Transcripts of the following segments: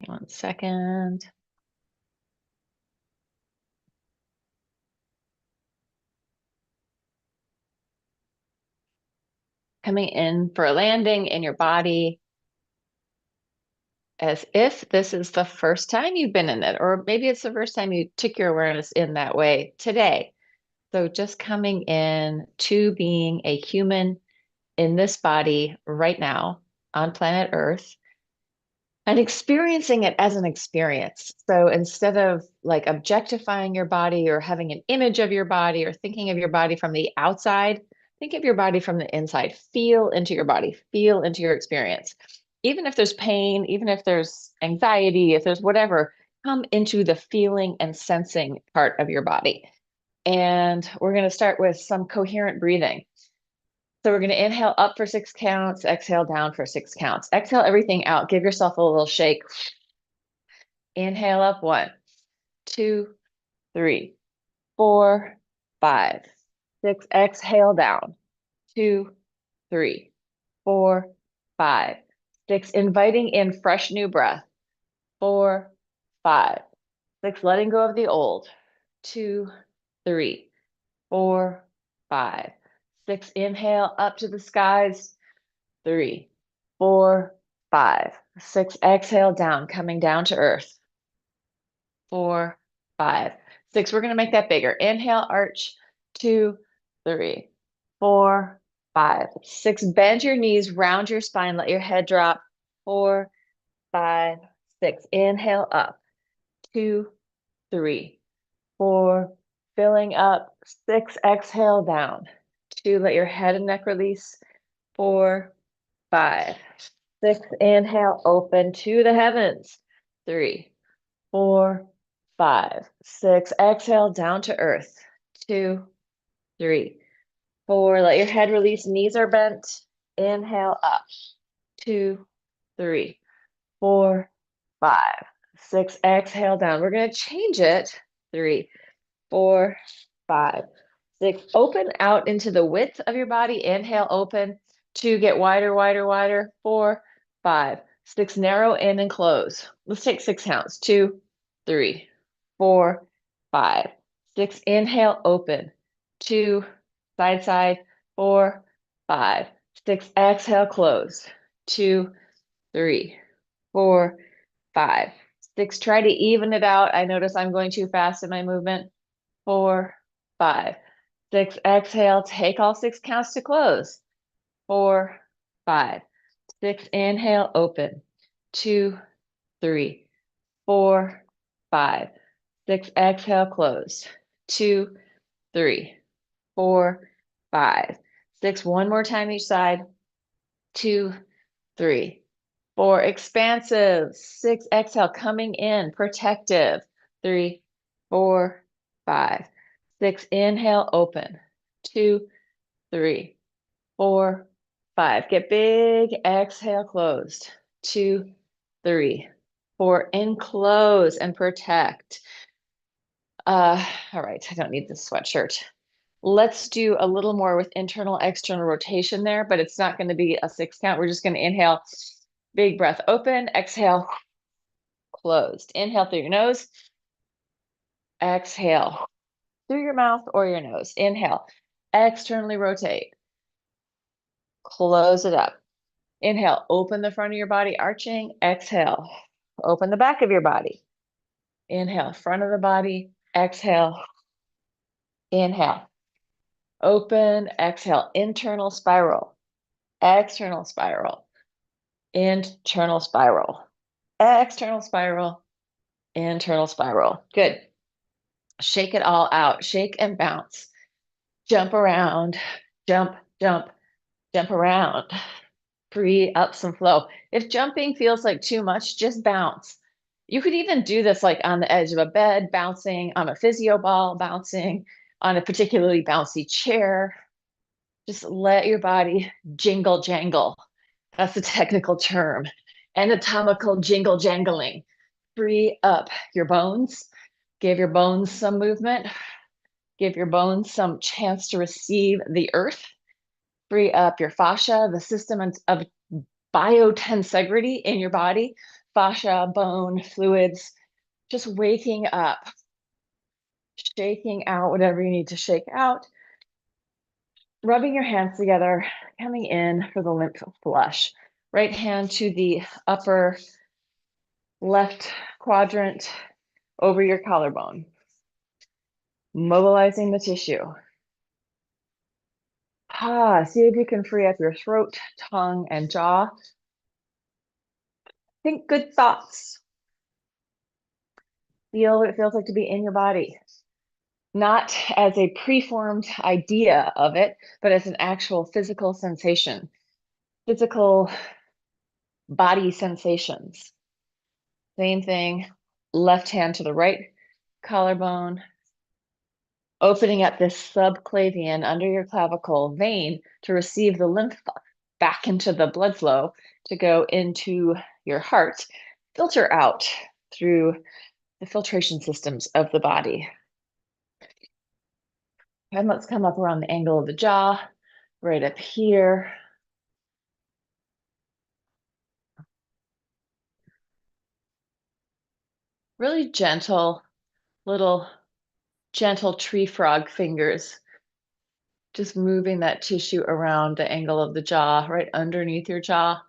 1 second. Coming in for a landing in your body as if this is the first time you've been in it, or maybe it's the first time you took your awareness in that way today. So just coming in to being a human in this body right now on planet Earth and experiencing it as an experience. So instead of like objectifying your body or having an image of your body or thinking of your body from the outside, think of your body from the inside. Feel into your body, feel into your experience. Even if there's pain, even if there's anxiety, if there's whatever, come into the feeling and sensing part of your body. And we're going to start with some coherent breathing. So we're going to inhale up for 6 counts, exhale down for 6 counts. Exhale everything out. Give yourself a little shake. Inhale up 1, 2, 3, 4, 5, 6. Exhale down. 2, 3, 4, 5, 6. Inviting in fresh new breath. 4, 5, 6. Letting go of the old. 2, 3, 4, 5, 6. Inhale up to the skies. 3, 4, 5, 6. Exhale down, coming down to earth. 4, 5, 6. We're going to make that bigger. Inhale, arch. 2, 3, 4, 5, 6. Bend your knees, round your spine, let your head drop. 4, 5, 6. Inhale up. 2, 3, 4. Filling up. 6. Exhale down. 2. Let your head and neck release. 4, 5, 6. Inhale, open to the heavens. 3, 4, 5, 6. Exhale down to earth. 2, 3, 4. Let your head release. Knees are bent. Inhale up. 2, 3, 4, 5, 6. Exhale down. We're going to change it. 3, 4, 5, 6. Open out into the width of your body. Inhale, open. 2, get wider, wider, wider. 4, 5, 6. Narrow in and close. Let's take 6 counts. 2, 3, 4, 5, 6. Inhale, open. 2, side, side. 4, 5, 6. Exhale, close. 2, 3, 4, 5, 6. Try to even it out. I notice I'm going too fast in my movement. 4, 5, 6. Exhale, take all 6 counts to close. 4, 5, 6. Inhale, open. 2, 3, 4, 5, 6. Exhale, close. 2, 3, 4, 5, 6. One more time each side. 2, 3, 4. Expansive. 6. Exhale, coming in. Protective. 3, 4, 5, 6. Inhale, open. 2, 3, 4, 5. Get big. Exhale, closed. 2, 3, 4. Enclose and protect. All right, I don't need this sweatshirt. Let's do a little more with internal, external rotation there, but it's not going to be a 6 count. We're just going to inhale, big breath, open, exhale, closed. Inhale through your nose, exhale through your mouth or your nose. Inhale, externally rotate, close it up. Inhale, open the front of your body, arching. Exhale, open the back of your body. Inhale, front of the body. Exhale, inhale, open, exhale, internal spiral, external spiral, internal spiral, external spiral, internal spiral. Good. Shake it all out. Shake and bounce. Jump around, jump, jump, jump around. Free up some flow. If jumping feels like too much, just bounce. You could even do this like on the edge of a bed, bouncing on a physio ball, bouncing on a particularly bouncy chair. Just let your body jingle jangle. That's the technical term. Anatomical jingle jangling. Free up your bones. Give your bones some movement. Give your bones some chance to receive the earth. Free up your fascia, the system of biotensegrity in your body, fascia, bone, fluids, just waking up, shaking out whatever you need to shake out, rubbing your hands together, coming in for the lymph flush. Right hand to the upper left quadrant over your collarbone, mobilizing the tissue. See if you can free up your throat, tongue, and jaw. Think good thoughts. Feel what it feels like to be in your body. Not as a preformed idea of it, but as an actual physical sensation, physical body sensations. Same thing, left hand to the right collarbone, opening up this subclavian under your clavicle vein to receive the lymph back into the blood flow to go into your heart, filter out through the filtration systems of the body. And let's come up around the angle of the jaw, right up here. Really gentle, little gentle tree frog fingers, just moving that tissue around the angle of the jaw, right underneath your jaw.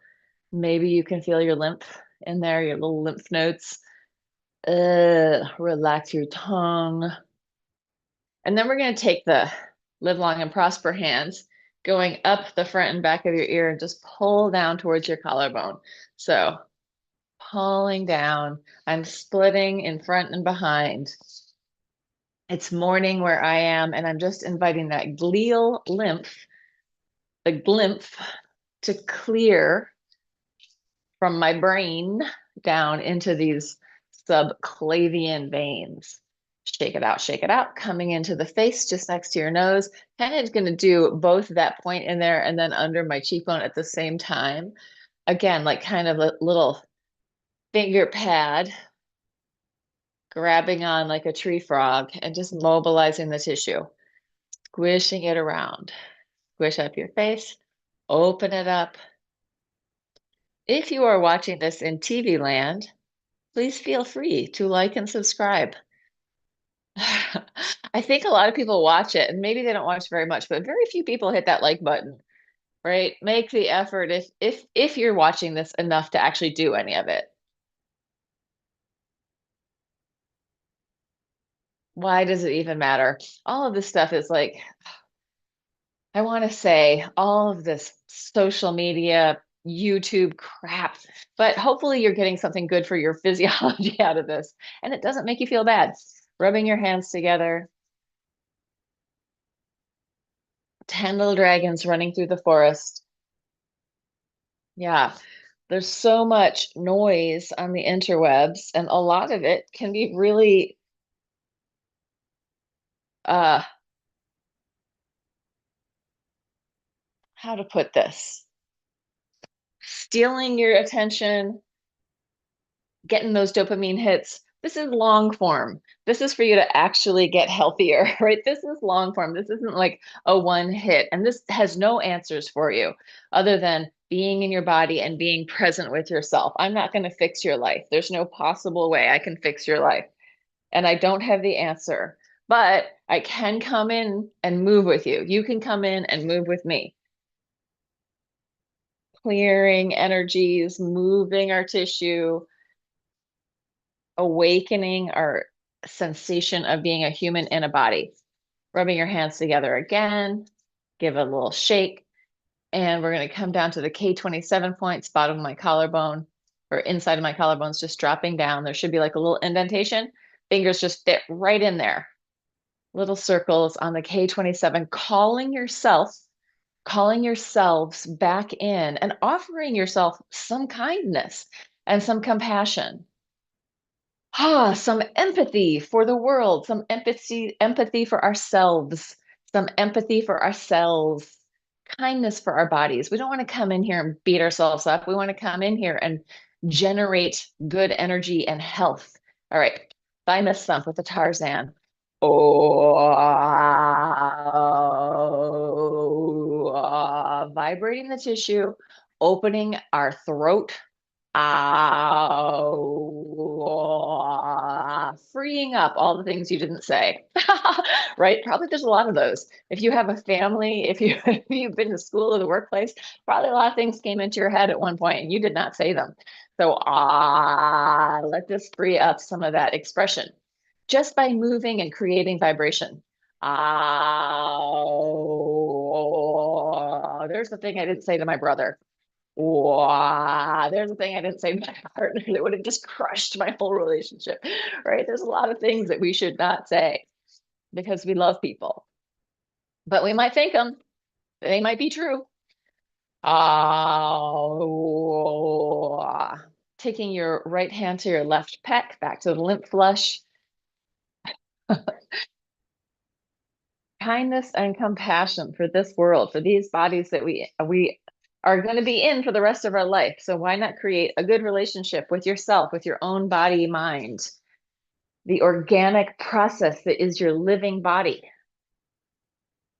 Maybe you can feel your lymph in there, your little lymph nodes. Relax your tongue. And then we're going to take the live long and prosper hands, going up the front and back of your ear and just pull down towards your collarbone. So pulling down, I'm splitting in front and behind. It's morning where I am, and I'm just inviting that glial lymph, the glymph, to clear from my brain down into these subclavian veins. Shake it out, coming into the face just next to your nose. Kind of going to do both that point in there and then under my cheekbone at the same time. Again, like kind of a little finger pad, grabbing on like a tree frog and just mobilizing the tissue, squishing it around. Squish up your face, open it up. If you are watching this in TV land, please feel free to like and subscribe. I think a lot of people watch it and maybe they don't watch very much, but very few people hit that like button, right? Make the effort if you're watching this enough to actually do any of it. Why does it even matter? All of this stuff is like, I want to say all of this social media, YouTube crap, but hopefully you're getting something good for your physiology out of this and it doesn't make you feel bad. Rubbing your hands together, 10 little dragons running through the forest. Yeah, there's so much noise on the interwebs, and a lot of it can be really uh how to put this? Stealing your attention, getting those dopamine hits. This is long form. This is for you to actually get healthier, right? This is long form. This isn't like a one hit. And this has no answers for you other than being in your body and being present with yourself. I'm not going to fix your life. There's no possible way I can fix your life. And I don't have the answer, but I can come in and move with you. You can come in and move with me. Clearing energies, moving our tissue, awakening our sensation of being a human in a body. Rubbing your hands together again, give a little shake, and we're going to come down to the K27 points, bottom of my collarbone, or inside of my collarbones, just dropping down. There should be like a little indentation. Fingers just fit right in there. Little circles on the K27, calling yourselves back in and offering yourself some kindness and some compassion. Some empathy for the world, some empathy for ourselves, kindness for our bodies. We don't want to come in here and beat ourselves up. We want to come in here and generate good energy and health. All right, thymus thump with the Tarzan. Vibrating the tissue, opening our throat, Freeing up all the things you didn't say, right? Probably there's a lot of those. If you have a family, if you if you've been to school or the workplace, probably a lot of things came into your head at one point and you did not say them. So let this free up some of that expression just by moving and creating vibration. There's the thing I didn't say to my brother. Wow, there's a thing I didn't say to my partner that would have just crushed my whole relationship, right? There's a lot of things that we should not say because we love people, but we might think them. They might be true. Ah, taking your right hand to your left pec, back to the lymph flush. Kindness and compassion for this world, for these bodies that we are going to be in for the rest of our life. So why not create a good relationship with yourself, with your own body, mind, the organic process that is your living body,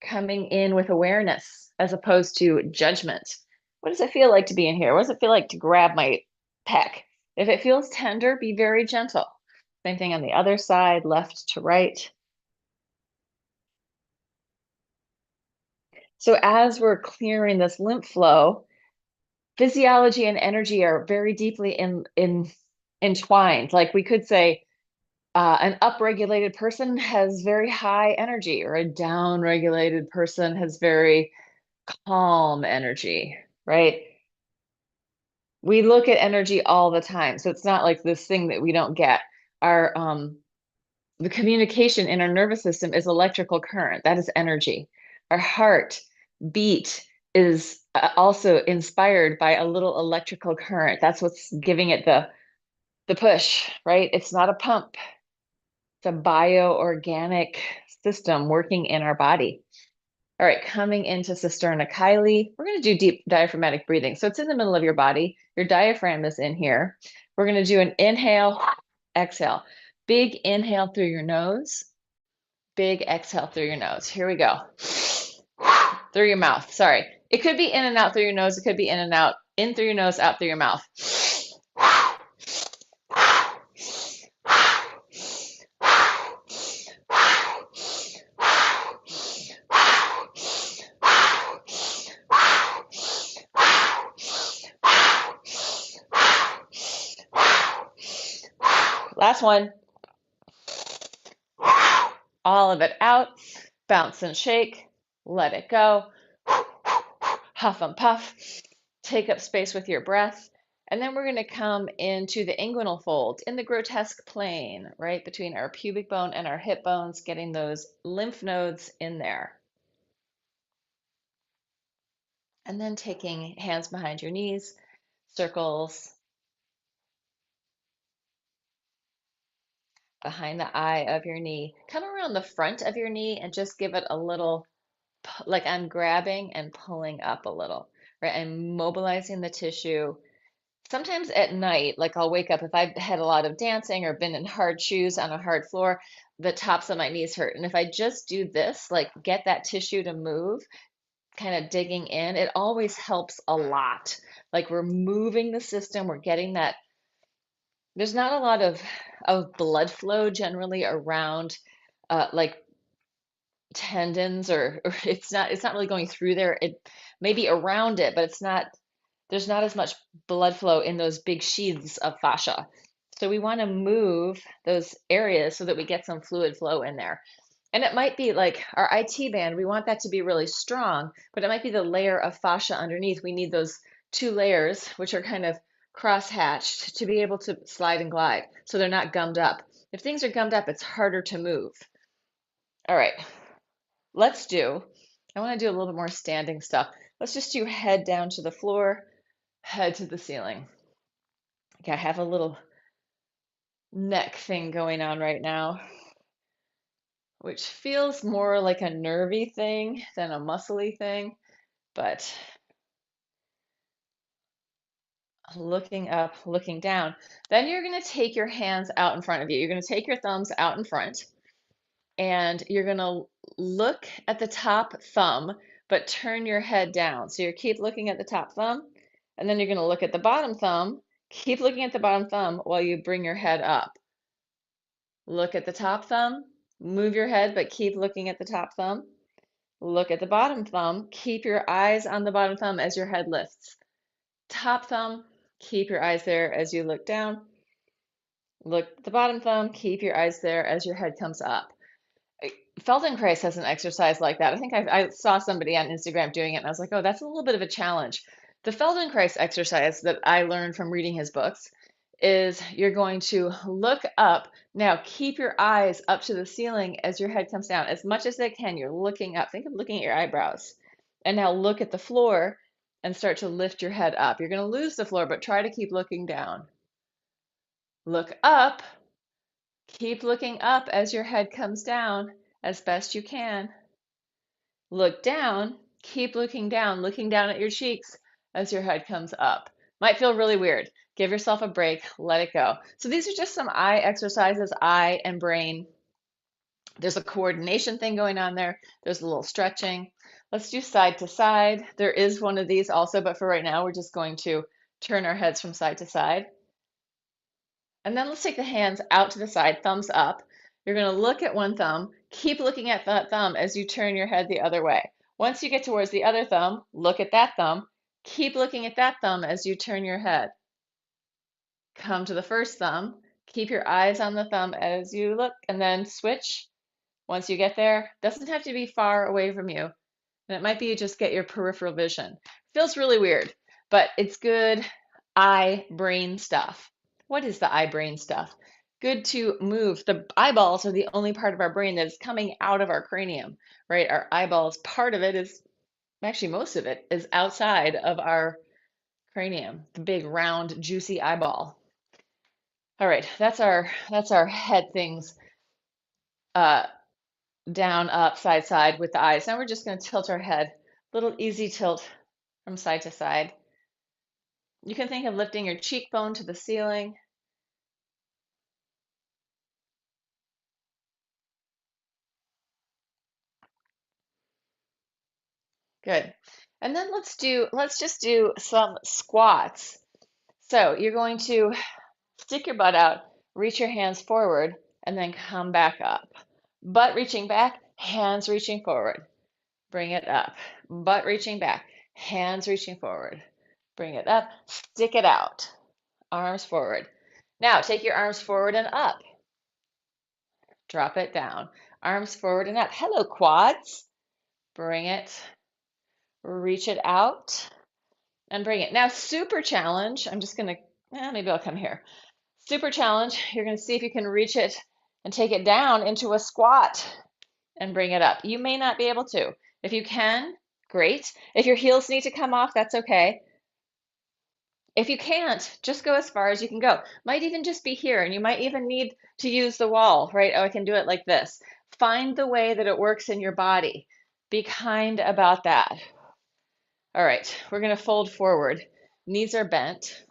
coming in with awareness as opposed to judgment. What does it feel like to be in here? What does it feel like to grab my pec? If it feels tender, be very gentle. Same thing on the other side, left to right. So as we're clearing this lymph flow, physiology and energy are very deeply entwined. Like we could say, an upregulated person has very high energy, or a downregulated person has very calm energy, right? We look at energy all the time, so it's not like this thing that we don't get. Our the communication in our nervous system is electrical current. That is energy. Our heart beat is also inspired by a little electrical current. That's what's giving it the push, right? It's not a pump. It's a bioorganic system working in our body. All right, coming into Sternochyli, we're going to do deep diaphragmatic breathing. So it's in the middle of your body. Your diaphragm is in here. We're going to do an inhale, exhale. Big inhale through your nose. Big exhale through your nose. Here we go. Through your mouth. Sorry. It could be in and out through your nose. It could be in and out. In through your nose, out through your mouth. Last one. All of it out. Bounce and shake. Let it go. Huff and puff. Take up space with your breath. And then we're going to come into the inguinal fold in the grotesque plane, right between our pubic bone and our hip bones, getting those lymph nodes in there. And then taking hands behind your knees, circles behind the eye of your knee. Come around the front of your knee and just give it a little, like I'm grabbing and pulling up a little, right? I'm mobilizing the tissue. Sometimes at night, like I'll wake up if I've had a lot of dancing or been in hard shoes on a hard floor, the tops of my knees hurt. And if I just do this, like get that tissue to move, kind of digging in, it always helps a lot. Like we're moving the system, we're getting that. There's not a lot of blood flow generally around like tendons or it's not really going through there. It may be around it, but it's not, there's not as much blood flow in those big sheaths of fascia. So we want to move those areas so that we get some fluid flow in there. And it might be like our IT band, we want that to be really strong, but it might be the layer of fascia underneath. We need those two layers, which are kind of cross-hatched, to be able to slide and glide so they're not gummed up. If things are gummed up, it's harder to move. All right, I want to do a little bit more standing stuff. Let's just do head down to the floor, head to the ceiling. Okay, I have a little neck thing going on right now, which feels more like a nervy thing than a muscly thing, but looking up, looking down. Then you're going to take your hands out in front of you. You're going to take your thumbs out in front, and you're going to look at the top thumb, but turn your head down. So you keep looking at the top thumb, and then you're going to look at the bottom thumb Keep looking at the bottom thumb while you bring your head up. Look at the top thumb, move your head, but keep looking at the top thumb. Look at the bottom thumb, keep your eyes on the bottom thumb as your head lifts. Top thumb, keep your eyes there as you look down. Look at the bottom thumb, keep your eyes there as your head comes up. Feldenkrais has an exercise like that. I think I saw somebody on Instagram doing it, and I was like, oh, that's a little bit of a challenge. The Feldenkrais exercise that I learned from reading his books is you're going to look up. Now, keep your eyes up to the ceiling as your head comes down. As much as they can, you're looking up. Think of looking at your eyebrows. And now look at the floor and start to lift your head up. You're going to lose the floor, but try to keep looking down. Look up. Keep looking up as your head comes down as best you can. Look down. Keep looking down at your cheeks as your head comes up. Might feel really weird. Give yourself a break, let it go. So these are just some eye exercises, eye and brain. There's a coordination thing going on there. There's a little stretching. Let's do side to side. There is one of these also, but for right now, we're just going to turn our heads from side to side. And then let's take the hands out to the side, thumbs up. You're going to look at one thumb. Keep looking at that thumb as you turn your head the other way. Once you get towards the other thumb, look at that thumb. Keep looking at that thumb as you turn your head. Come to the first thumb. Keep your eyes on the thumb as you look, and then switch. Once you get there, doesn't have to be far away from you. And it might be you just get your peripheral vision. Feels really weird, but it's good eye brain stuff. What is the eye brain stuff? Good to move. The eyeballs are the only part of our brain that is coming out of our cranium, right? Our eyeballs, part of it is, actually most of it is outside of our cranium, the big round juicy eyeball. All right, that's our head things, down, up, side, side with the eyes. Now we're just going to tilt our head, little easy tilt from side to side. You can think of lifting your cheekbone to the ceiling. Good. And then let's just do some squats. So you're going to stick your butt out, reach your hands forward, and then come back up. Butt reaching back, hands reaching forward. Bring it up. Butt reaching back, hands reaching forward. Bring it up, stick it out. Arms forward. Now take your arms forward and up. Drop it down. Arms forward and up. Hello, quads. Bring it. Reach it out and bring it. Now, super challenge. I'm just going to, maybe I'll come here. Super challenge. You're going to see if you can reach it and take it down into a squat and bring it up. You may not be able to. If you can, great. If your heels need to come off, that's okay. If you can't, just go as far as you can go. Might even just be here, and you might even need to use the wall, right? Oh, I can do it like this. Find the way that it works in your body. Be kind about that. All right, we're going to fold forward. Knees are bent.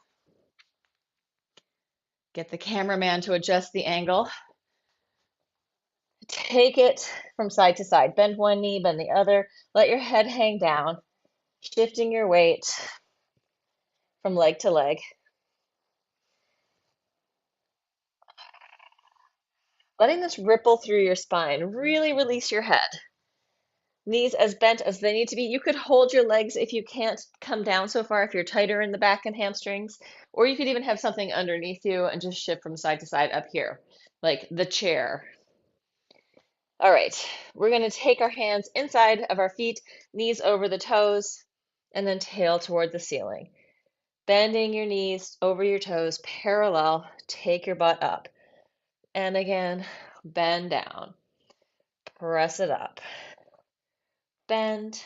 Get the cameraman to adjust the angle. Take it from side to side. Bend one knee, bend the other. Let your head hang down, shifting your weight from leg to leg. Letting this ripple through your spine. Really release your head. Knees as bent as they need to be. You could hold your legs if you can't come down so far, if you're tighter in the back and hamstrings, or you could even have something underneath you and just shift from side to side up here, like the chair. All right, we're going to take our hands inside of our feet, knees over the toes, and then tail toward the ceiling. Bending your knees over your toes, parallel, take your butt up. And again, bend down, press it up, bend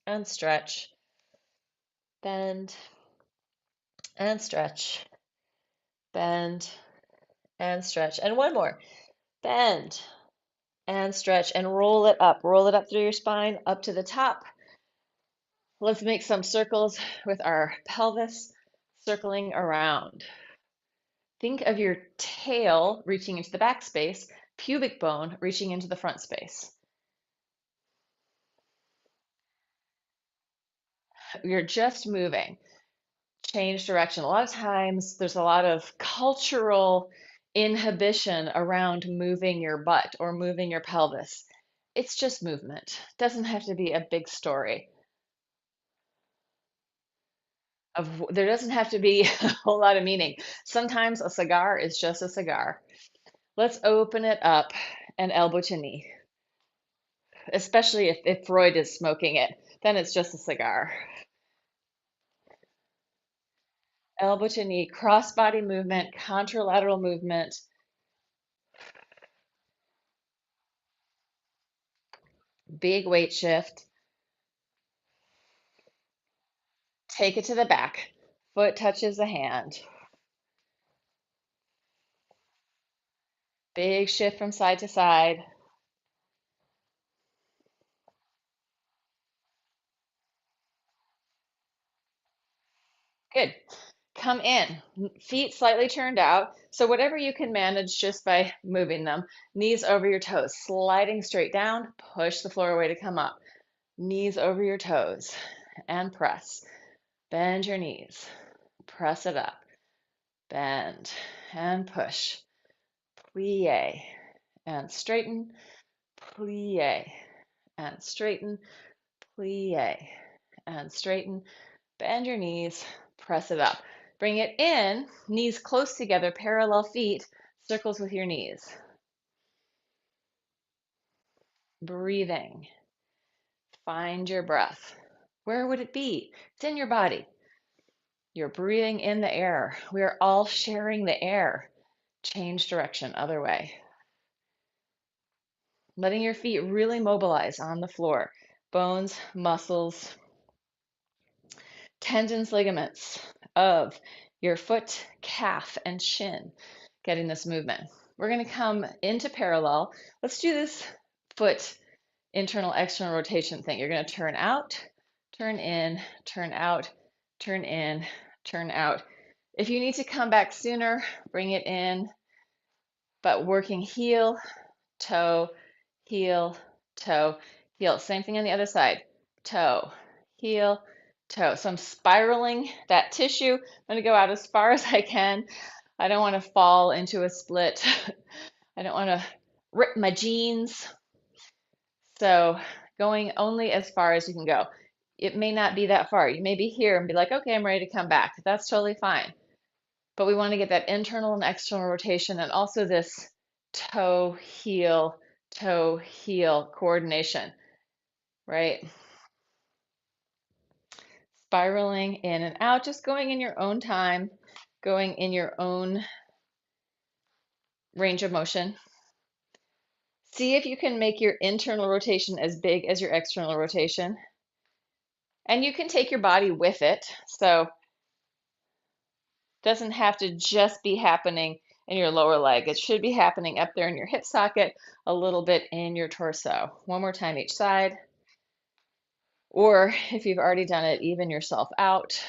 and stretch, bend and stretch, bend and stretch. And one more, bend and stretch and roll it up. Roll it up through your spine, up to the top. Let's make some circles with our pelvis circling around. Think of your tail reaching into the back space, pubic bone reaching into the front space. You're just moving. change direction. A lot of times there's a lot of cultural inhibition around moving your butt or moving your pelvis. It's just movement. Doesn't have to be a big story. There doesn't have to be a whole lot of meaning. Sometimes a cigar is just a cigar. Let's open it up and elbow to knee, especially if Freud is smoking it, then it's just a cigar. Elbow to knee, cross body movement, contralateral movement, big weight shift. Take it to the back. Foot touches the hand. Big shift from side to side. Good. Come in. Feet slightly turned out. So whatever you can manage just by moving them. Knees over your toes. Sliding straight down. Push the floor away to come up. Knees over your toes. And press. Bend your knees. Press it up. Bend. And push. Plie. And straighten. Plie. And straighten. Plie. And straighten. Bend your knees, press it up. Bring it in, knees close together, parallel feet, circles with your knees. Breathing. Find your breath. Where would it be? It's in your body. You're breathing in the air. We are all sharing the air. Change direction, other way. Letting your feet really mobilize on the floor. Bones, muscles, tendons, ligaments of your foot, calf, and shin, getting this movement. We're going to come into parallel. Let's do this foot internal external rotation thing. You're going to turn out, turn in, turn out, turn in, turn out. If you need to come back sooner, bring it in, but working heel, toe, heel, toe, heel. Same thing on the other side. Toe, heel, toe. So I'm spiraling that tissue. I'm going to go out as far as I can. I don't want to fall into a split. I don't want to rip my jeans. So going only as far as you can go. It may not be that far. You may be here and be like, okay, I'm ready to come back. That's totally fine. But we want to get that internal and external rotation and also this toe, heel coordination, right? Spiraling in and out, just going in your own time, going in your own range of motion. See if you can make your internal rotation as big as your external rotation. And you can take your body with it. So it doesn't have to just be happening in your lower leg. It should be happening up there in your hip socket, a little bit in your torso. One more time each side. Or if you've already done it, even yourself out.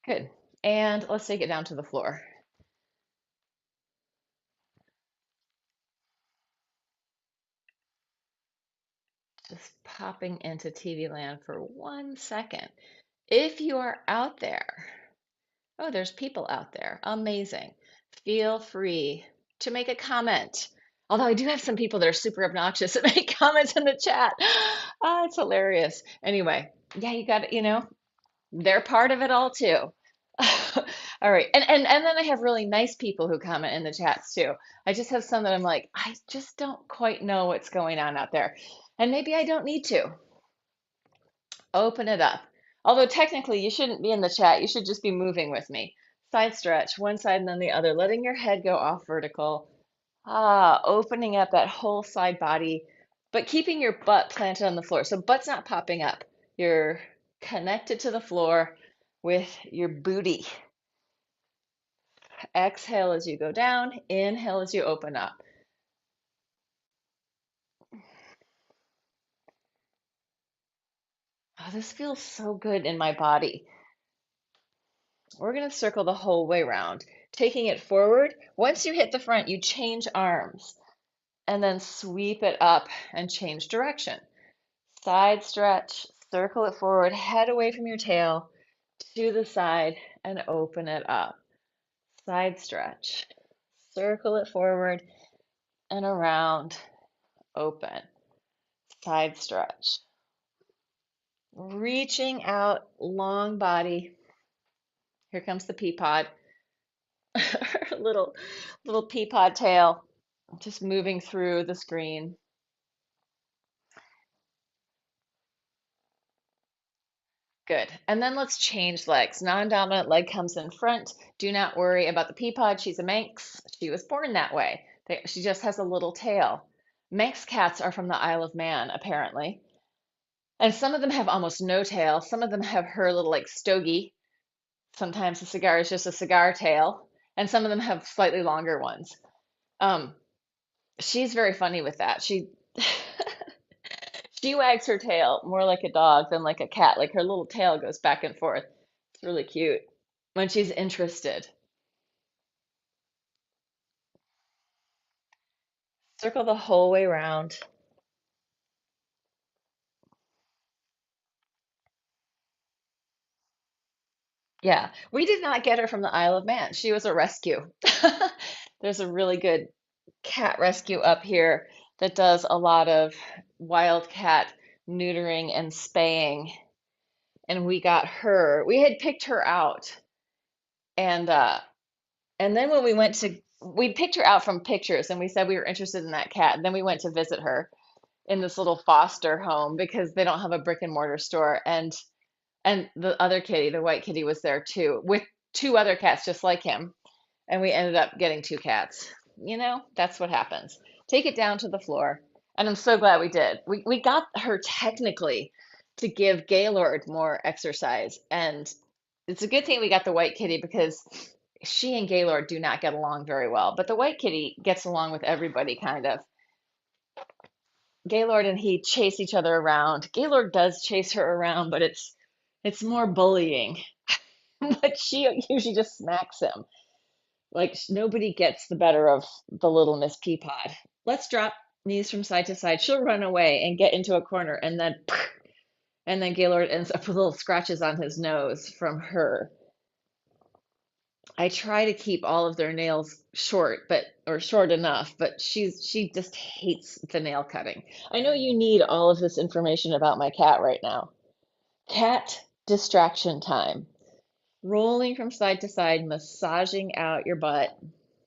Good. And let's take it down to the floor. Just popping into TV land for 1 second. If you are out there, oh, there's people out there. Amazing. Feel free to make a comment. Although I do have some people that are super obnoxious that make comments in the chat. Ah, it's hilarious. Anyway, yeah, you got it, they're part of it all too. All right. And then I have really nice people who comment in the chats too. I just have some that I'm like, I just don't quite know what's going on out there. And maybe I don't need to. Open it up. Although technically you shouldn't be in the chat, you should just be moving with me. Side stretch, one side and then the other, letting your head go off vertical. Ah, opening up that whole side body, but keeping your butt planted on the floor. So butt's not popping up. You're connected to the floor with your booty. Exhale as you go down, inhale as you open up. Oh, this feels so good in my body. We're going to circle the whole way around. Taking it forward. Once you hit the front, you change arms and then sweep it up and change direction. Side stretch, circle it forward, head away from your tail to the side and open it up. Side stretch, circle it forward and around, open. Side stretch. Reaching out, long body. Here comes the pea pod. little little pea pod tail just moving through the screen. Good. And then let's change legs. Non-dominant leg comes in front. Do not worry about the pea pod. She's a Manx. She was born that way. She just has a little tail. Manx cats are from the Isle of Man, apparently. And some of them have almost no tail. Some of them have her little like stogie. Sometimes a cigar is just a cigar tail. And some of them have slightly longer ones. Um, she's very funny with that. She wags her tail more like a dog than like a cat. Like her little tail goes back and forth. It's really cute when she's interested. Circle the whole way around. Yeah, we did not get her from the Isle of Man. She was a rescue. There's a really good cat rescue up here that does a lot of wild cat neutering and spaying. And we got her. We had picked her out, and then when we picked her out from pictures, and we said we were interested in that cat. And then we went to visit her in this little foster home because they don't have a brick and mortar store. And the other kitty, the white kitty, was there too, with two other cats just like him. And we ended up getting two cats. That's what happens. Take it down to the floor. And I'm so glad we did. We got her technically to give Gaylord more exercise. And it's a good thing we got the white kitty because she and Gaylord do not get along very well. But the white kitty gets along with everybody kind of. Gaylord and he chase each other around. Gaylord does chase her around, but it's more bullying. But she usually just smacks him. Like nobody gets the better of the little Miss Peapod. Let's drop knees from side to side. She'll run away and get into a corner, and then Gaylord ends up with little scratches on his nose from her. I try to keep all of their nails short, or short enough, but she just hates the nail cutting. I know you need all of this information about my cat right now. Cat distraction time. Rolling from side to side, massaging out your butt,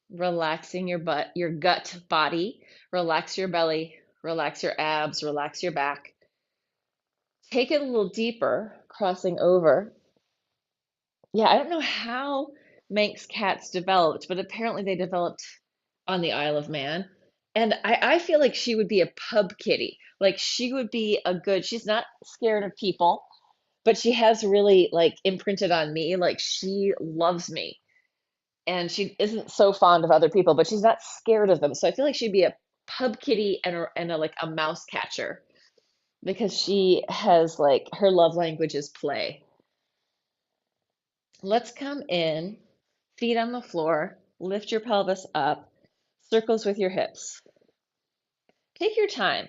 relaxing your butt, your gut body, relax your belly, relax your abs, relax your back. Take it a little deeper, crossing over. Yeah, I don't know how Manx cats developed, but apparently they developed on the Isle of Man. And I feel like she would be a pub kitty. Like she would be she's not scared of people, but she has really like imprinted on me. Like she loves me. And she isn't so fond of other people, but she's not scared of them. So I feel like she'd be a pub kitty and like a mouse catcher because she has like her love language is play. Let's come in, feet on the floor, lift your pelvis up, circles with your hips. Take your time,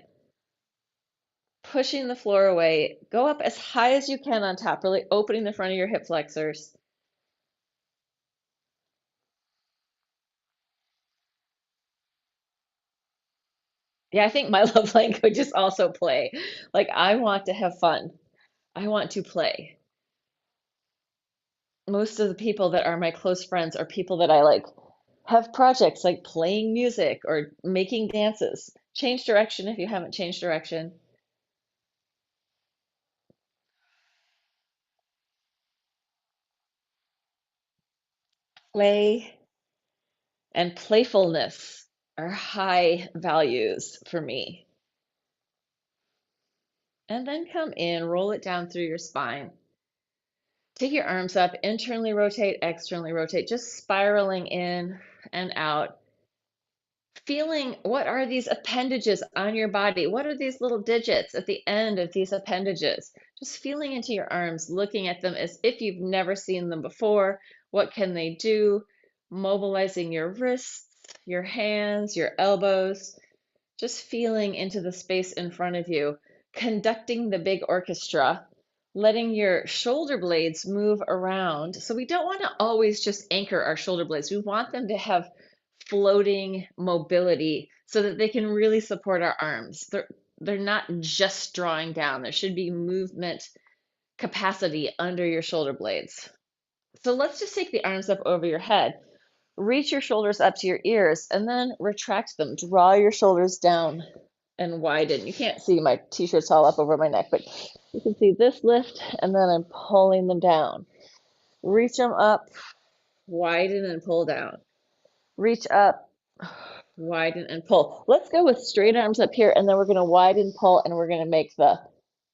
pushing the floor away. Go up as high as you can on top, really opening the front of your hip flexors. Yeah, I think my love language is also play. Like I want to have fun. I want to play. Most of the people that are my close friends are people that I like have projects like playing music or making dances. Change direction if you haven't changed direction. Play and playfulness are high values for me. And then come in, roll it down through your spine. Take your arms up, internally rotate, externally rotate, just spiraling in and out. Feeling what are these appendages on your body? What are these little digits at the end of these appendages? Just feeling into your arms, looking at them as if you've never seen them before. What can they do? mobilizing your wrists, your hands, your elbows, just feeling into the space in front of you, conducting the big orchestra, letting your shoulder blades move around. So we don't want to always just anchor our shoulder blades. We want them to have floating mobility so that they can really support our arms. They're not just drawing down. There should be movement capacity under your shoulder blades. So let's just take the arms up over your head. Reach your shoulders up to your ears and then retract them. Draw your shoulders down and widen. You can't see, my t-shirt's all up over my neck, but you can see this lift and then I'm pulling them down. Reach them up, widen and pull down. Reach up, widen and pull. Let's go with straight arms up here and then we're going to widen, pull, and we're going to make the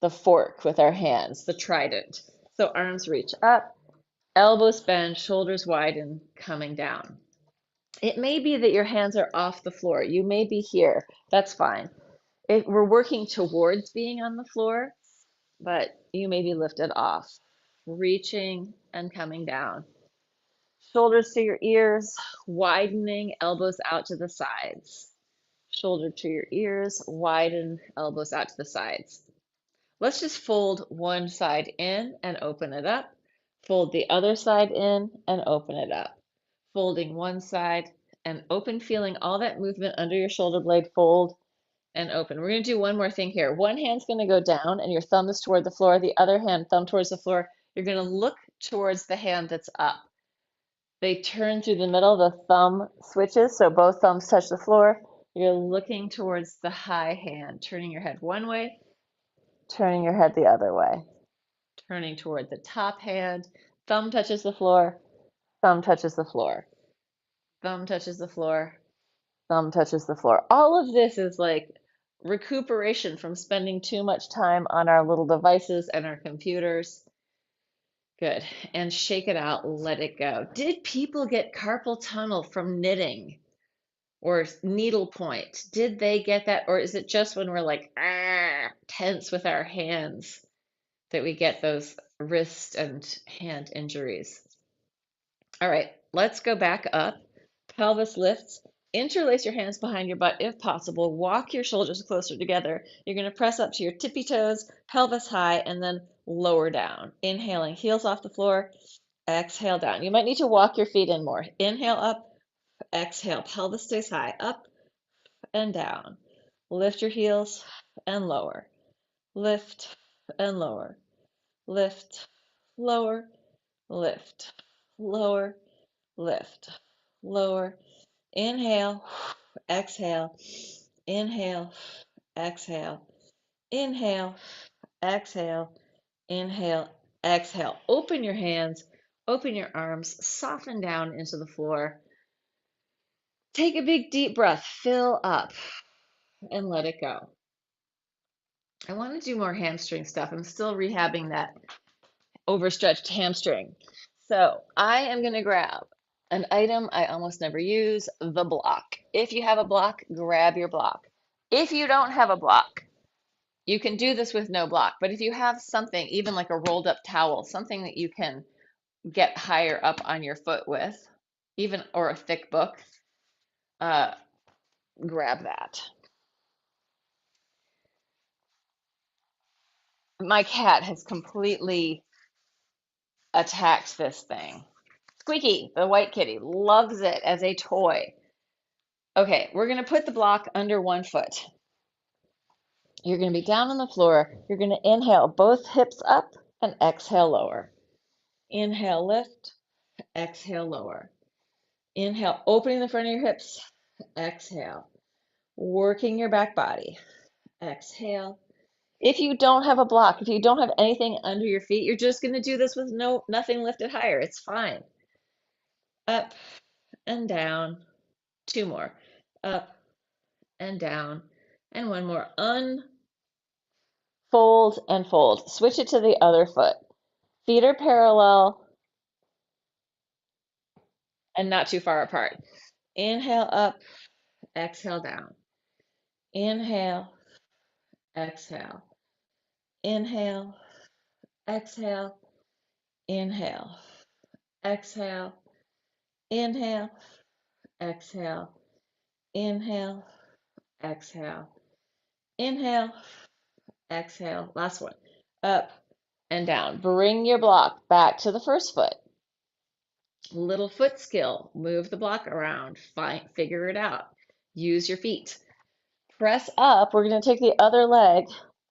fork with our hands, the trident. So arms reach up, elbows bend, shoulders widen, coming down. It may be that your hands are off the floor. You may be here. That's fine. We're working towards being on the floor, but you may be lifted off. Reaching and coming down. Shoulders to your ears, widening, elbows out to the sides. Shoulder to your ears, widen, elbows out to the sides. Let's just fold one side in and open it up. Fold the other side in and open it up. Folding one side and open, feeling all that movement under your shoulder blade, fold and open. We're going to do one more thing here. One hand's going to go down and your thumb is toward the floor. The other hand, thumb towards the floor. You're going to look towards the hand that's up. They turn through the middle, the thumb switches, so both thumbs touch the floor. You're looking towards the high hand, turning your head one way, turning your head the other way. Turning toward the top hand, thumb touches the floor, thumb touches the floor. Thumb touches the floor, thumb touches the floor. All of this is like recuperation from spending too much time on our little devices and our computers. Good. And shake it out, let it go. Did people get carpal tunnel from knitting or needlepoint? Did they get that? Or is it just when we're like tense with our hands that we get those wrist and hand injuries? All right, let's go back up. Pelvis lifts. Interlace your hands behind your butt if possible. Walk your shoulders closer together. You're going to press up to your tippy toes, pelvis high, and then lower down. Inhaling, heels off the floor. Exhale down. You might need to walk your feet in more. Inhale up, exhale. Pelvis stays high. Up and down. Lift your heels and lower. Lift and lower. Lift, lower, lift, lower, lift, lower. Inhale, exhale, inhale, exhale, inhale, exhale, inhale, exhale. Open your hands, open your arms, soften down into the floor. Take a big deep breath, fill up, and let it go. I want to do more hamstring stuff. I'm still rehabbing that overstretched hamstring. So I am going to grab an item I almost never use, the block. If you have a block, grab your block. If you don't have a block, you can do this with no block. But if you have something, even like a rolled up towel, something that you can get higher up on your foot with, even or a thick book, grab that. My cat has completely attacked this thing. Squeaky, the white kitty, loves it as a toy. Okay, we're going to put the block under one foot. You're going to be down on the floor. You're going to inhale both hips up and exhale lower. Inhale, lift, exhale, lower. Inhale, opening the front of your hips, exhale. Working your back body, exhale. If you don't have a block, if you don't have anything under your feet, you're just going to do this with nothing lifted higher. It's fine. Up and down. Two more. Up and down. And one more. Unfold and fold. Switch it to the other foot. Feet are parallel and not too far apart. Inhale up, exhale down. Inhale, exhale. Inhale, exhale. Inhale, exhale. Inhale, exhale, inhale, exhale, inhale, exhale. Last one. Up and down. Bring your block back to the first foot. Little foot skill. Move the block around. Figure it out. Use your feet. Press up. We're going to take the other leg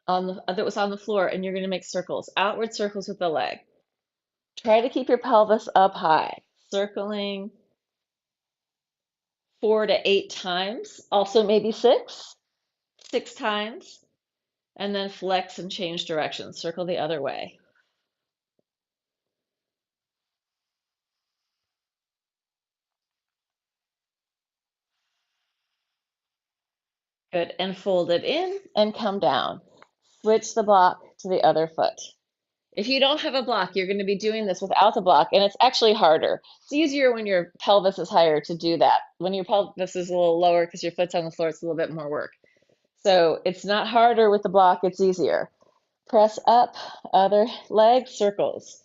that was on the floor, and you're going to make circles, outward circles with the leg. Try to keep your pelvis up high, circling 4 to 8 times, also maybe 6 times, and then flex and change directions. Circle the other way. Good. And fold it in and come down. Switch the block to the other foot. If you don't have a block, you're going to be doing this without the block, and it's actually harder. It's easier when your pelvis is higher to do that. When your pelvis is a little lower because your foot's on the floor, it's a little bit more work. So it's not harder with the block, it's easier. Press up, other leg, circles.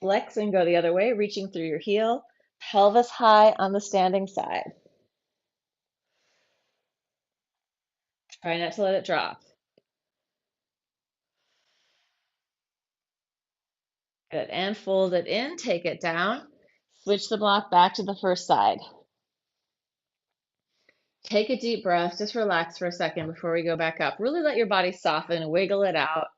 Flex and go the other way, reaching through your heel, pelvis high on the standing side. Try not to let it drop. Good. And fold it in, take it down. Switch the block back to the first side. Take a deep breath. Just relax for a second before we go back up. Really let your body soften, wiggle it out.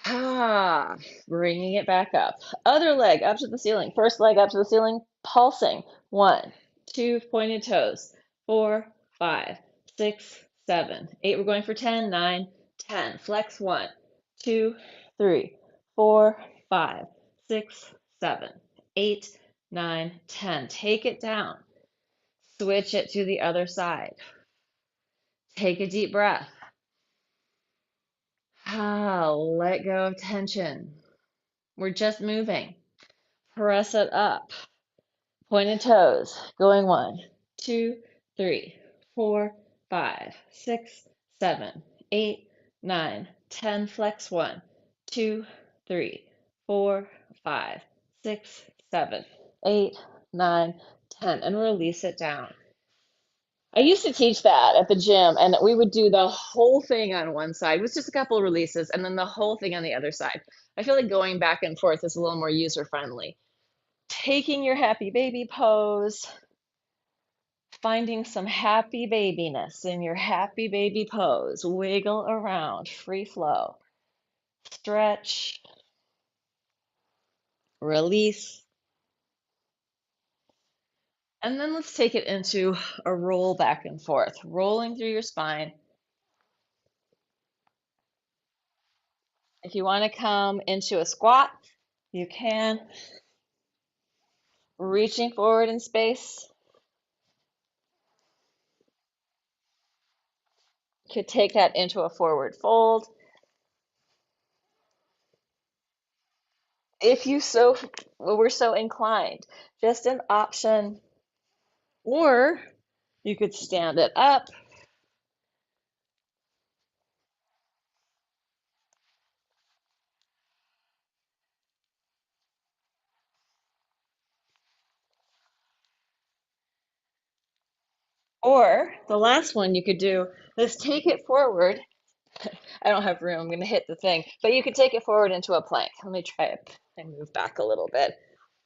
Ah, bringing it back up. Other leg up to the ceiling. First leg up to the ceiling, pulsing. 1, 2, pointed toes. 4, 5, 6, 7, 8. We're going for 10, 9, 10. Flex 1, 2, 3, 4, 5, 6, 7, 8, 9, 10. Take it down. Switch it to the other side. Take a deep breath. Ah, let go of tension. We're just moving. Press it up. Pointed toes. Going 1, 2, 3, 4, 5, 6, 7, 8, 9, 10. Flex 1, 2, 3, 4, 5, 6, 7, 8, 9, 10. And release it down. I used to teach that at the gym, and we would do the whole thing on one side with just a couple of releases, and then the whole thing on the other side. I feel like going back and forth is a little more user friendly. Taking your happy baby pose, finding some happy babiness in your happy baby pose. Wiggle around, free flow. Stretch, release. And then let's take it into a roll back and forth, rolling through your spine. If you want to come into a squat, you can. Reaching forward in space. Could take that into a forward fold. If you were so inclined, just an option. Or you could stand it up. Or the last one you could do is take it forward. I don't have room, I'm going to hit the thing. But you could take it forward into a plank. Let me try it and move back a little bit.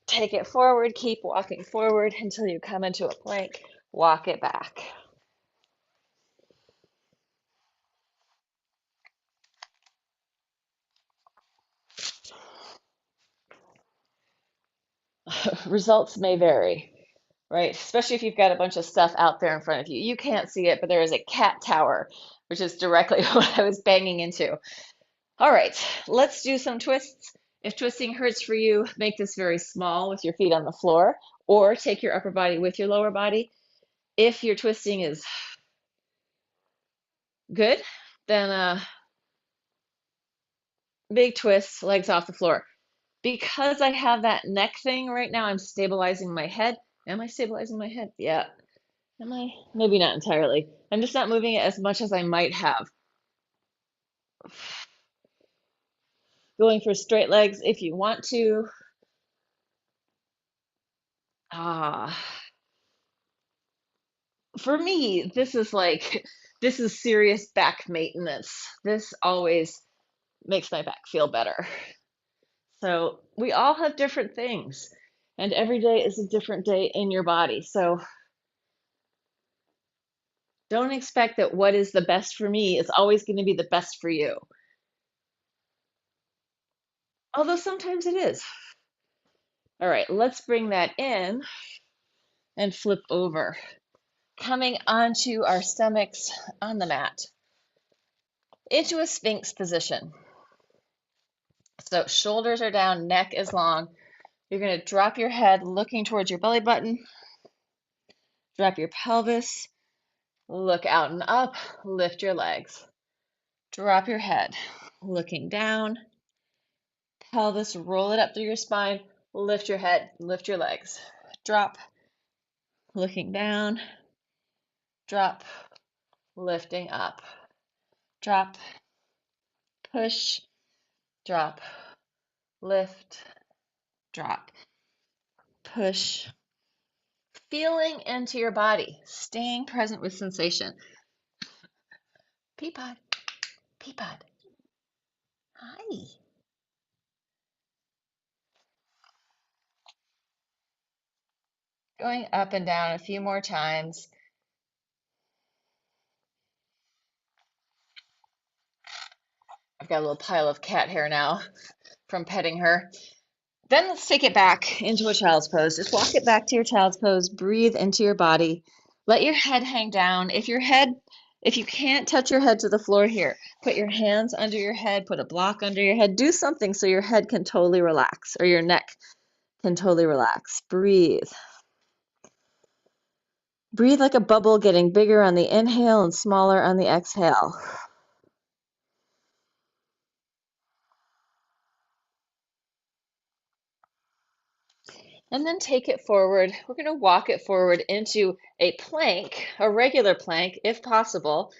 Take it forward, keep walking forward until you come into a plank. Walk it back. Results may vary, right? Especially if you've got a bunch of stuff out there in front of you. You can't see it, but there is a cat tower, which is directly what I was banging into. All right, let's do some twists. If twisting hurts for you, make this very small with your feet on the floor, or take your upper body with your lower body. If your twisting is good, then big twist, legs off the floor. Because I have that neck thing right now, I'm stabilizing my head. Am I stabilizing my head? Yeah. Am I? Maybe not entirely. I'm just not moving it as much as I might have. Going for straight legs if you want to. Ah, for me, this is serious back maintenance. This always makes my back feel better. So we all have different things, and every day is a different day in your body. So don't expect that what is the best for me is always going to be the best for you. Although sometimes it is. All right, let's bring that in and flip over. Coming onto our stomachs on the mat into a Sphinx position. So shoulders are down, neck is long. You're going to drop your head looking towards your belly button. Drop your pelvis, look out and up, lift your legs. Drop your head, looking down, pelvis, roll it up through your spine, lift your head, lift your legs. Drop, looking down, drop, lifting up. Drop, push, drop, lift, drop, push. Feeling into your body, staying present with sensation. Peapod, peapod. Hi. Going up and down a few more times. I've got a little pile of cat hair now from petting her. Then let's take it back into a child's pose. Just walk it back to your child's pose. Breathe into your body. Let your head hang down. If you can't touch your head to the floor here, put your hands under your head, put a block under your head. Do something so your head can totally relax or your neck can totally relax. Breathe. Breathe like a bubble, getting bigger on the inhale and smaller on the exhale. And then take it forward. We're going to walk it forward into a plank, a regular plank, if possible.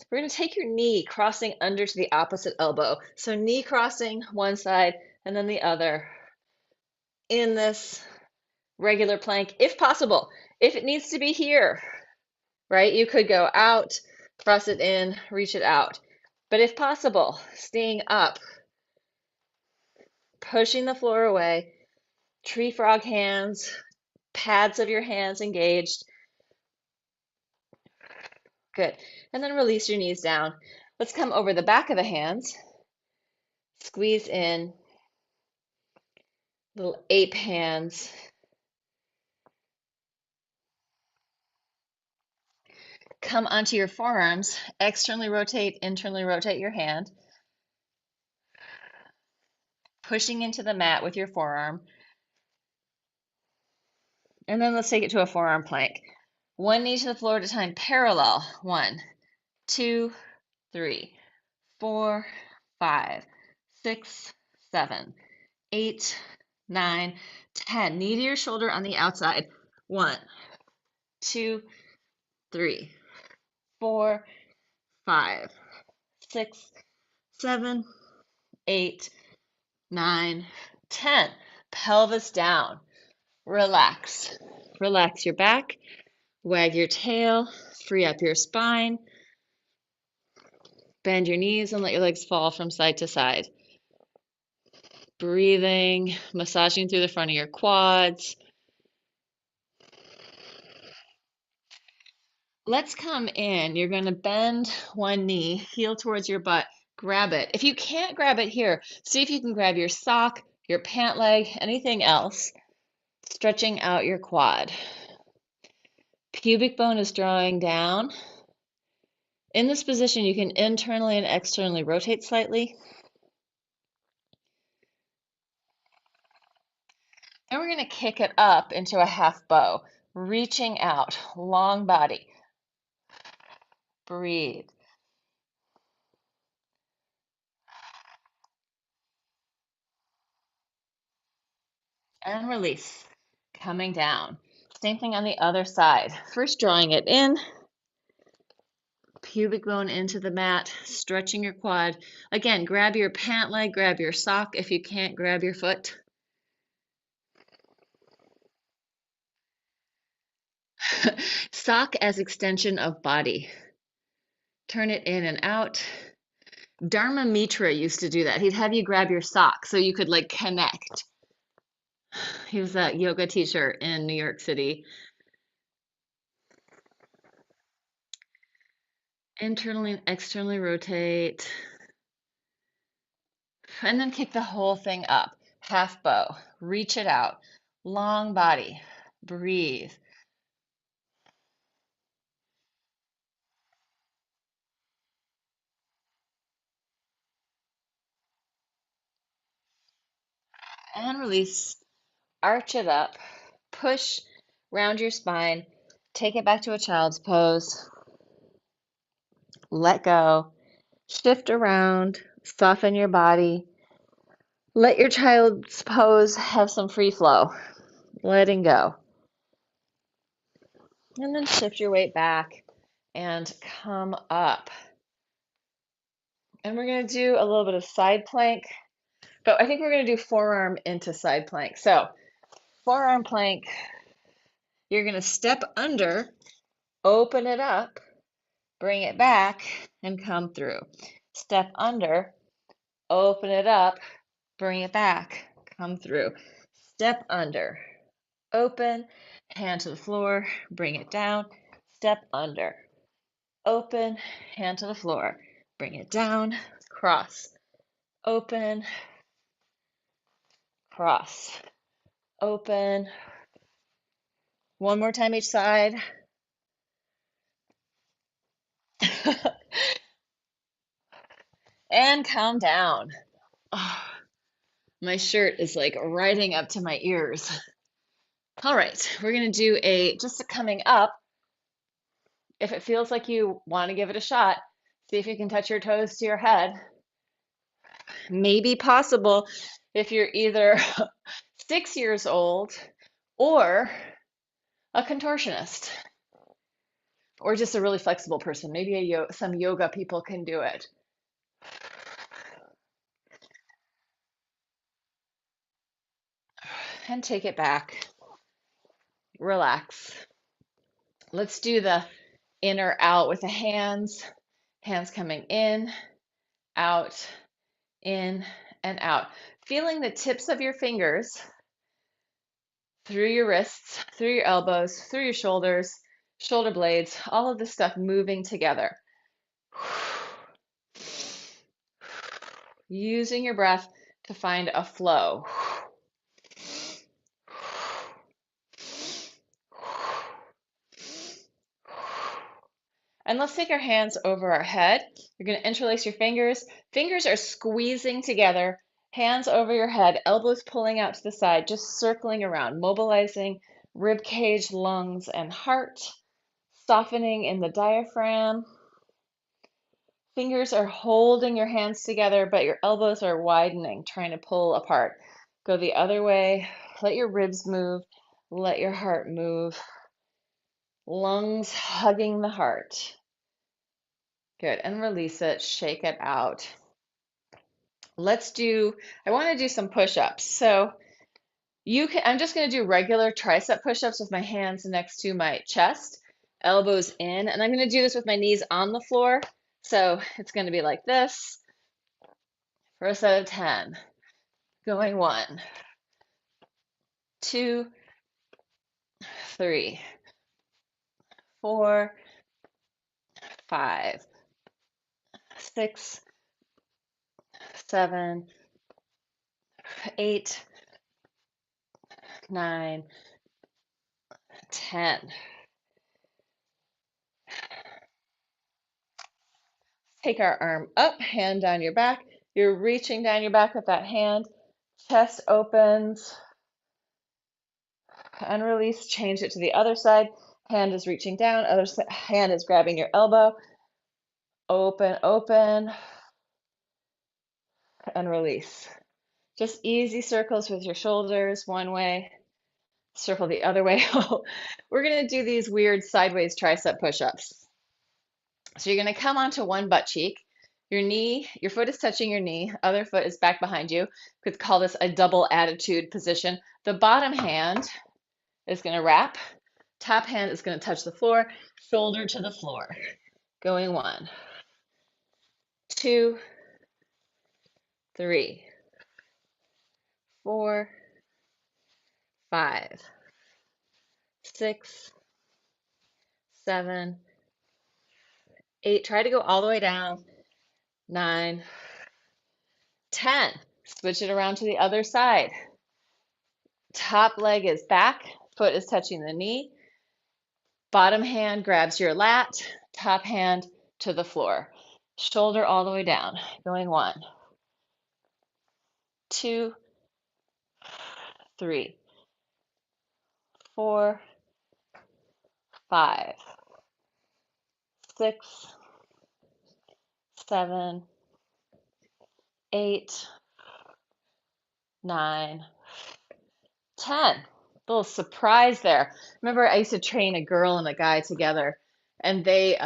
We're going to take your knee crossing under to the opposite elbow. So knee crossing one side and then the other in this regular plank, if possible. If it needs to be here, right? You could go out, cross it in, reach it out. But if possible, staying up, pushing the floor away, tree frog hands, pads of your hands engaged. Good. And then release your knees down. Let's come over the back of the hands. Squeeze in. Little ape hands. Come onto your forearms. Externally rotate, internally rotate your hand. Pushing into the mat with your forearm. And then let's take it to a forearm plank. One knee to the floor at a time, parallel. 1, 2, 3, 4, 5, 6, 7, 8, 9, 10. Knee to your shoulder on the outside. 1, 2, 3, 4, 5, 6, 7, 8, 9, 10. Pelvis down. Relax. Relax your back. Wag your tail. Free up your spine. Bend your knees and let your legs fall from side to side. Breathing, massaging through the front of your quads. Let's come in. You're going to bend one knee, heel towards your butt, grab it. If you can't grab it here, see if you can grab your sock, your pant leg, anything else, stretching out your quad. Pubic bone is drawing down. In this position, you can internally and externally rotate slightly. And we're going to kick it up into a half bow, reaching out, long body. Breathe. And release, coming down. Same thing on the other side. First drawing it in, pubic bone into the mat, stretching your quad. Again, grab your pant leg, grab your sock. If you can't, grab your foot. Sock as extension of body. Turn it in and out. Dharma Mitra used to do that. He'd have you grab your sock so you could like connect. He was a yoga teacher in New York City. Internally and externally rotate. And then kick the whole thing up. Half bow. Reach it out. Long body. Breathe. And release. Arch it up. Push. Round your spine. Take it back to a child's pose. Let go. Shift around. Soften your body. Let your child's pose have some free flow. Letting go. And then shift your weight back and come up. And we're going to do a little bit of side plank, but I think we're going to do forearm into side plank. So forearm plank, you're going to step under, open it up, bring it back, and come through. Step under, open it up, bring it back, come through. Step under, open, hand to the floor, bring it down, step under, open, hand to the floor, bring it down, cross, open, cross, open. One more time each side. And calm down. Oh, my shirt is like riding up to my ears. All right, we're gonna do just a coming up. If it feels like you want to give it a shot, see if you can touch your toes to your head. Maybe possible if you're either 6 years old or a contortionist or just a really flexible person. Maybe some yoga people can do it. And take it back. Relax. Let's do the in or out with the hands. Hands coming in, and out. Feeling the tips of your fingers through your wrists, through your elbows, through your shoulders, shoulder blades, all of this stuff moving together. Using your breath to find a flow. And let's take our hands over our head. You're going to interlace your fingers. Fingers are squeezing together, hands over your head, elbows pulling out to the side, just circling around, mobilizing rib cage, lungs, and heart, softening in the diaphragm. Fingers are holding your hands together, but your elbows are widening, trying to pull apart. Go the other way. Let your ribs move. Let your heart move. Lungs hugging the heart. Good. And release it. Shake it out. I want to do some push-ups. So I'm just going to do regular tricep push-ups with my hands next to my chest, elbows in, and I'm going to do this with my knees on the floor. So it's going to be like this for a set of 10. Going 1, 2, 3, 4, 5, 6, 7, 8, 9, 10. Take our arm up, hand down your back. You're reaching down your back with that hand. Chest opens. Unrelease, change it to the other side. Hand is reaching down, hand is grabbing your elbow. Open, open, and release. Just easy circles with your shoulders one way, Circle the other way. We're going to do these weird sideways tricep push-ups. So you're going to come onto one butt cheek. Your foot is touching your knee, other foot is back behind you. We could call this a double attitude position. The bottom hand is going to wrap. Top hand is going to touch the floor, shoulder to the floor. Going 1, 2, 3, 4, 5, 6, 7, 8. Try to go all the way down. 9, 10. Switch it around to the other side. Top leg is back, foot is touching the knee. Bottom hand grabs your lat, top hand to the floor. Shoulder all the way down. Going 1, 2, 3, 4, 5, 6, 7, 8, 9, 10. Little surprise there. Remember, I used to train a girl and a guy together, and the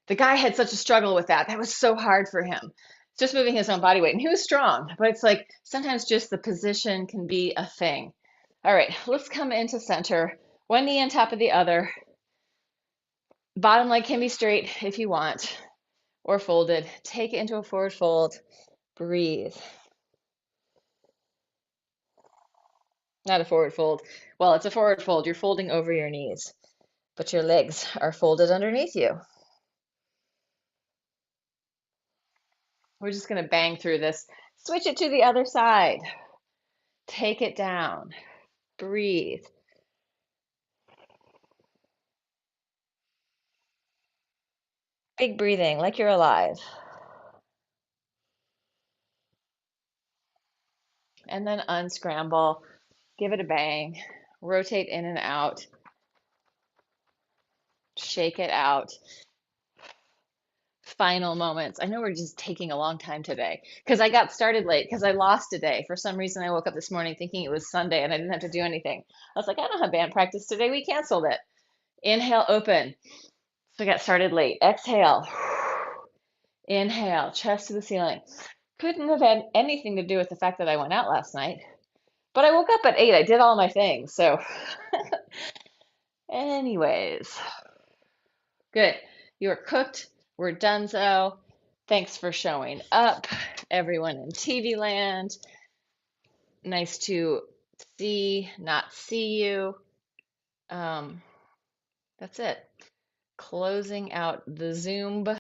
guy had such a struggle with that. That was so hard for him. Just moving his own body weight. And he was strong, but it's like sometimes just the position can be a thing. All right, let's come into center. One knee on top of the other. Bottom leg can be straight if you want, or folded. Take it into a forward fold. Breathe. Not a forward fold. Well, it's a forward fold. You're folding over your knees, but your legs are folded underneath you. We're just going to bang through this. Switch it to the other side. Take it down. Breathe. Big breathing, like you're alive. And then unscramble. Give it a bang. Rotate in and out. Shake it out. Final moments. I know we're just taking a long time today because I got started late because I lost a day. For some reason, I woke up this morning thinking it was Sunday and I didn't have to do anything. I was like, I don't have band practice today. We canceled it. Inhale, open. So I got started late. Exhale. Inhale, chest to the ceiling. Couldn't have had anything to do with the fact that I went out last night. But I woke up at 8. I did all my things. So anyways, good. You're cooked. We're donezo. Thanks for showing up, everyone in TV land. Nice to not see you. That's it. Closing out the Zoom.